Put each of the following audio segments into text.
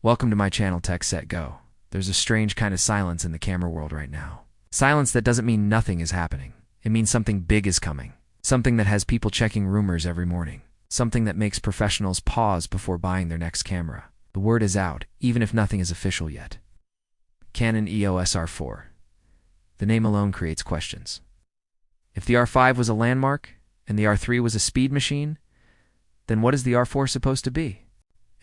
Welcome to my channel Tech Set Go. There's a strange kind of silence in the camera world right now. Silence that doesn't mean nothing is happening. It means something big is coming. Something that has people checking rumors every morning. Something that makes professionals pause before buying their next camera. The word is out, even if nothing is official yet. Canon EOS R4. The name alone creates questions. If the R5 was a landmark, and the R3 was a speed machine, then what is the R4 supposed to be?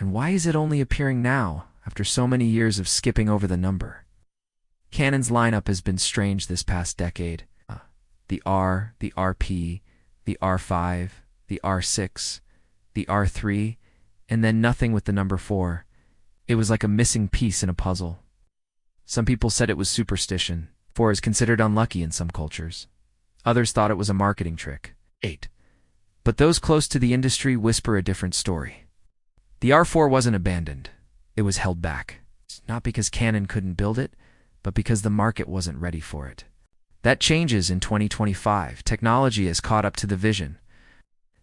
And why is it only appearing now, after so many years of skipping over the number? Canon's lineup has been strange this past decade. The R, the RP, the R5, the R6, the R3, and then nothing with the number 4. It was like a missing piece in a puzzle. Some people said it was superstition. 4 is considered unlucky in some cultures. Others thought it was a marketing trick. 8. But those close to the industry whisper a different story. The R4 wasn't abandoned. It was held back. Not because Canon couldn't build it, but because the market wasn't ready for it. That changes in 2025. Technology has caught up to the vision.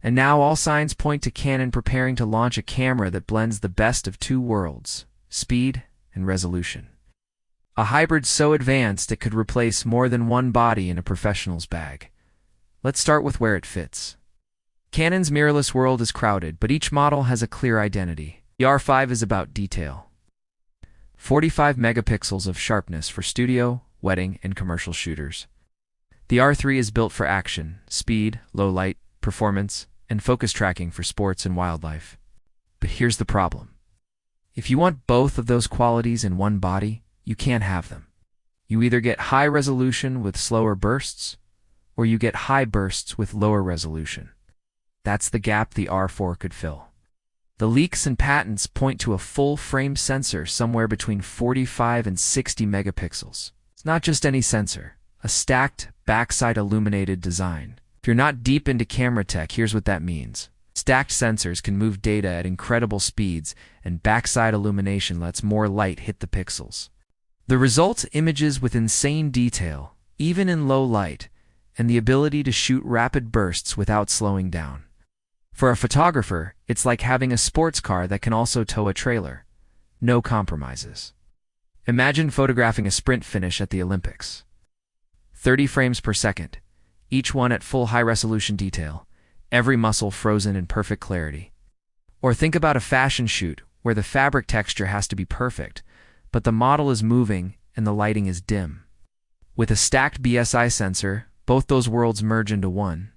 And now all signs point to Canon preparing to launch a camera that blends the best of two worlds, speed and resolution. A hybrid so advanced it could replace more than one body in a professional's bag. Let's start with where it fits. Canon's mirrorless world is crowded, but each model has a clear identity. The R5 is about detail. 45 megapixels of sharpness for studio, wedding, and commercial shooters. The R3 is built for action, speed, low light, performance, and focus tracking for sports and wildlife. But here's the problem. If you want both of those qualities in one body, you can't have them. You either get high resolution with slower bursts, or you get high bursts with lower resolution. That's the gap the R4 could fill. The leaks and patents point to a full-frame sensor somewhere between 45 and 60 megapixels. It's not just any sensor, a stacked, backside illuminated design. If you're not deep into camera tech, here's what that means. Stacked sensors can move data at incredible speeds, and backside illumination lets more light hit the pixels. The result, images with insane detail, even in low light, and the ability to shoot rapid bursts without slowing down. For a photographer, it's like having a sports car that can also tow a trailer. No compromises. Imagine photographing a sprint finish at the Olympics. 30 frames per second, each one at full high-resolution detail, every muscle frozen in perfect clarity. Or think about a fashion shoot where the fabric texture has to be perfect, but the model is moving and the lighting is dim. With a stacked BSI sensor, both those worlds merge into one.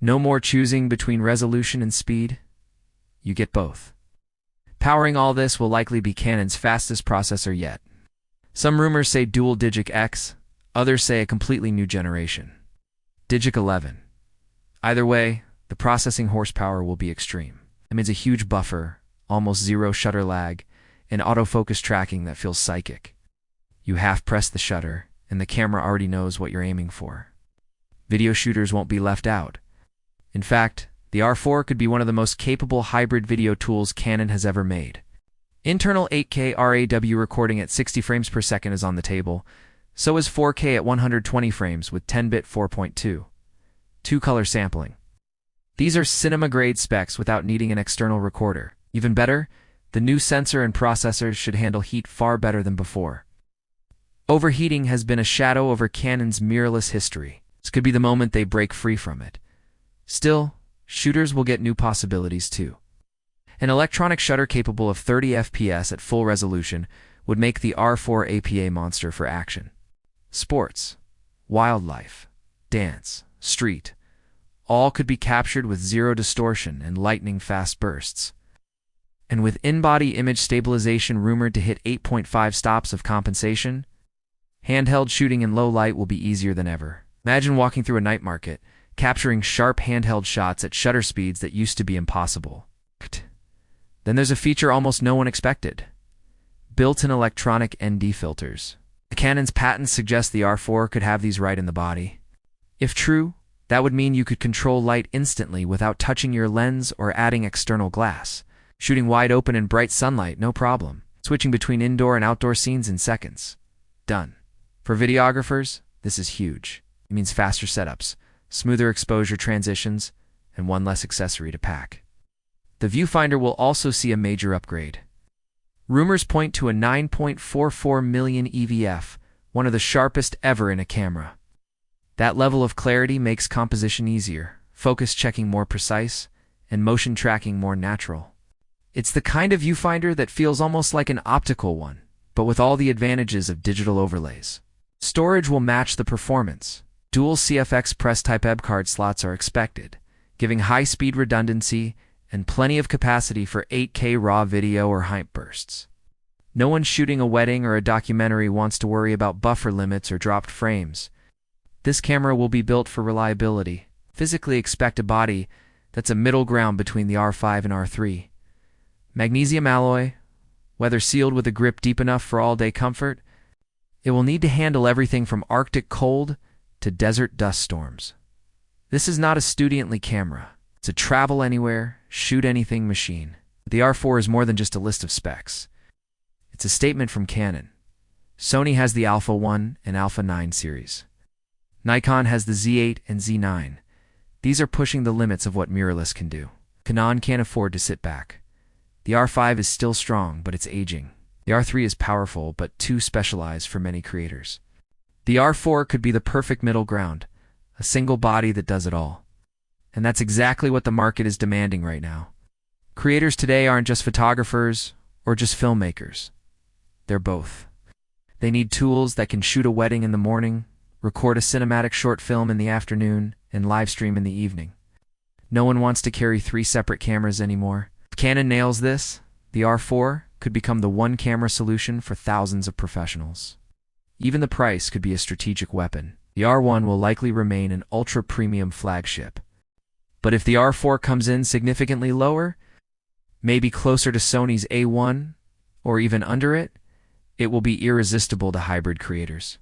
No more choosing between resolution and speed. You get both. Powering all this will likely be Canon's fastest processor yet. Some rumors say dual DIGIC X, others say a completely new generation. DIGIC 11. Either way, the processing horsepower will be extreme. It means a huge buffer, almost zero shutter lag, and autofocus tracking that feels psychic. You half-press the shutter, and the camera already knows what you're aiming for. Video shooters won't be left out. In fact, the R4 could be one of the most capable hybrid video tools Canon has ever made. Internal 8K RAW recording at 60 frames per second is on the table, so is 4K at 120 frames with 10-bit 4.2. 2-color sampling. These are cinema-grade specs without needing an external recorder. Even better, the new sensor and processors should handle heat far better than before. Overheating has been a shadow over Canon's mirrorless history. This could be the moment they break free from it. Still, shooters will get new possibilities too. An electronic shutter capable of 30 FPS at full resolution would make the R4 APA monster for action. Sports, wildlife, dance, street, all could be captured with zero distortion and lightning-fast bursts. And with in-body image stabilization rumored to hit 8.5 stops of compensation, handheld shooting in low light will be easier than ever. Imagine walking through a night market, capturing sharp handheld shots at shutter speeds that used to be impossible. Then there's a feature almost no one expected. Built-in electronic ND filters. Canon's patents suggest the R4 could have these right in the body. If true, that would mean you could control light instantly without touching your lens or adding external glass. Shooting wide open in bright sunlight, no problem. Switching between indoor and outdoor scenes in seconds. Done. For videographers, this is huge. It means faster setups, smoother exposure transitions, and one less accessory to pack. The viewfinder will also see a major upgrade. Rumors point to a 9.44 million EVF, one of the sharpest ever in a camera. That level of clarity makes composition easier, focus checking more precise, and motion tracking more natural. It's the kind of viewfinder that feels almost like an optical one, but with all the advantages of digital overlays. Storage will match the performance. Dual CFX press-type EB card slots are expected, giving high-speed redundancy and plenty of capacity for 8K raw video or hype bursts. No one shooting a wedding or a documentary wants to worry about buffer limits or dropped frames. This camera will be built for reliability. Physically expect a body that's a middle ground between the R5 and R3. Magnesium alloy, weather sealed with a grip deep enough for all-day comfort. It will need to handle everything from Arctic cold to desert dust storms. This is not a student-only camera. It's a travel anywhere, shoot anything machine. The R4 is more than just a list of specs. It's a statement from Canon. Sony has the Alpha 1 and Alpha 9 series. Nikon has the Z8 and Z9. These are pushing the limits of what mirrorless can do. Canon can't afford to sit back. The R5 is still strong, but it's aging. The R3 is powerful, but too specialized for many creators. The R4 could be the perfect middle ground, a single body that does it all. And that's exactly what the market is demanding right now. Creators today aren't just photographers or just filmmakers. They're both. They need tools that can shoot a wedding in the morning, record a cinematic short film in the afternoon, and live stream in the evening. No one wants to carry 3 separate cameras anymore. If Canon nails this, the R4 could become the one-camera solution for thousands of professionals. Even the price could be a strategic weapon. The R1 will likely remain an ultra-premium flagship. But if the R4 comes in significantly lower, maybe closer to Sony's A1, or even under it, it will be irresistible to hybrid creators.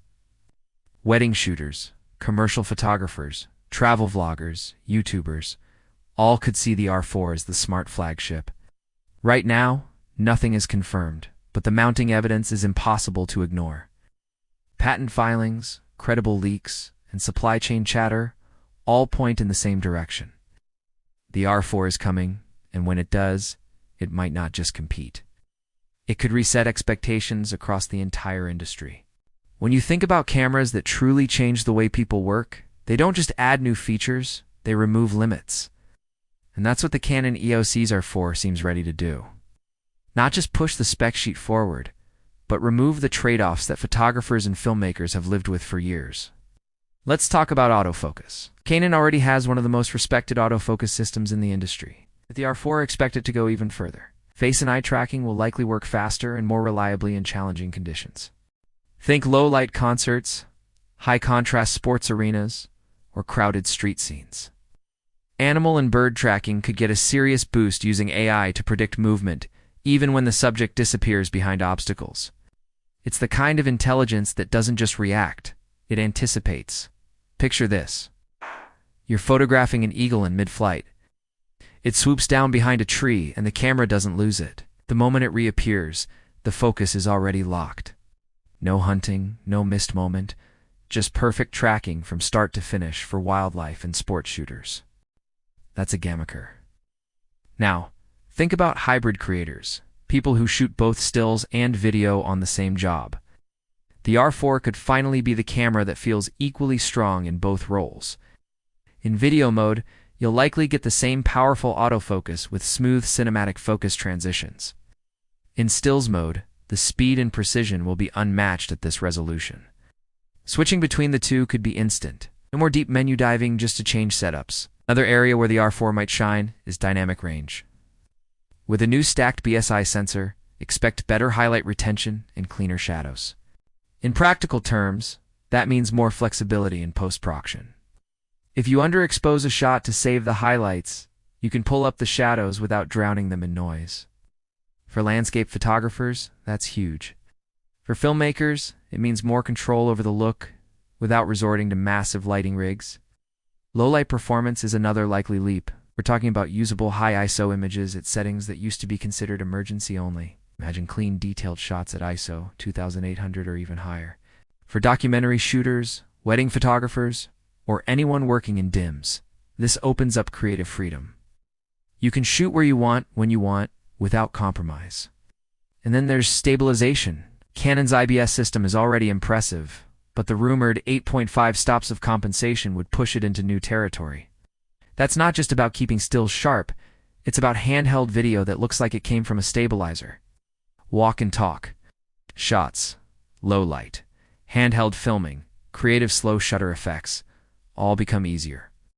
Wedding shooters, commercial photographers, travel vloggers, YouTubers, all could see the R4 as the smart flagship. Right now, nothing is confirmed, but the mounting evidence is impossible to ignore. Patent filings, credible leaks, and supply chain chatter all point in the same direction. The R4 is coming, and when it does, it might not just compete. It could reset expectations across the entire industry. When you think about cameras that truly change the way people work, they don't just add new features, they remove limits. And that's what the Canon EOS R7 seems ready to do. Not just push the spec sheet forward, but remove the trade-offs that photographers and filmmakers have lived with for years. Let's talk about autofocus. Canon already has one of the most respected autofocus systems in the industry. But the R4 expect it to go even further. Face and eye tracking will likely work faster and more reliably in challenging conditions. Think low-light concerts, high-contrast sports arenas, or crowded street scenes. Animal and bird tracking could get a serious boost using AI to predict movement, even when the subject disappears behind obstacles. It's the kind of intelligence that doesn't just react, it anticipates. Picture this. You're photographing an eagle in mid-flight. It swoops down behind a tree and the camera doesn't lose it. The moment it reappears, the focus is already locked. No hunting, no missed moment, just perfect tracking from start to finish for wildlife and sport shooters. That's a gamaker. Now, think about hybrid creators, people who shoot both stills and video on the same job. The R4 could finally be the camera that feels equally strong in both roles. In video mode, you'll likely get the same powerful autofocus with smooth cinematic focus transitions. In stills mode, the speed and precision will be unmatched at this resolution. Switching between the two could be instant. No more deep menu diving just to change setups. Another area where the R4 might shine is dynamic range. With a new stacked BSI sensor, expect better highlight retention and cleaner shadows. In practical terms, that means more flexibility in post-production. If you underexpose a shot to save the highlights, you can pull up the shadows without drowning them in noise. For landscape photographers, that's huge. For filmmakers, it means more control over the look without resorting to massive lighting rigs. Low-light performance is another likely leap. We're talking about usable high ISO images at settings that used to be considered emergency only. Imagine clean, detailed shots at ISO 2800 or even higher. For documentary shooters, wedding photographers, or anyone working in DIMS, this opens up creative freedom. You can shoot where you want, when you want, without compromise. And then there's stabilization. Canon's IBS system is already impressive, but the rumored 8.5 stops of compensation would push it into new territory. That's not just about keeping stills sharp, it's about handheld video that looks like it came from a stabilizer. Walk and talk. Shots, low light, handheld filming, creative slow shutter effects, all become easier.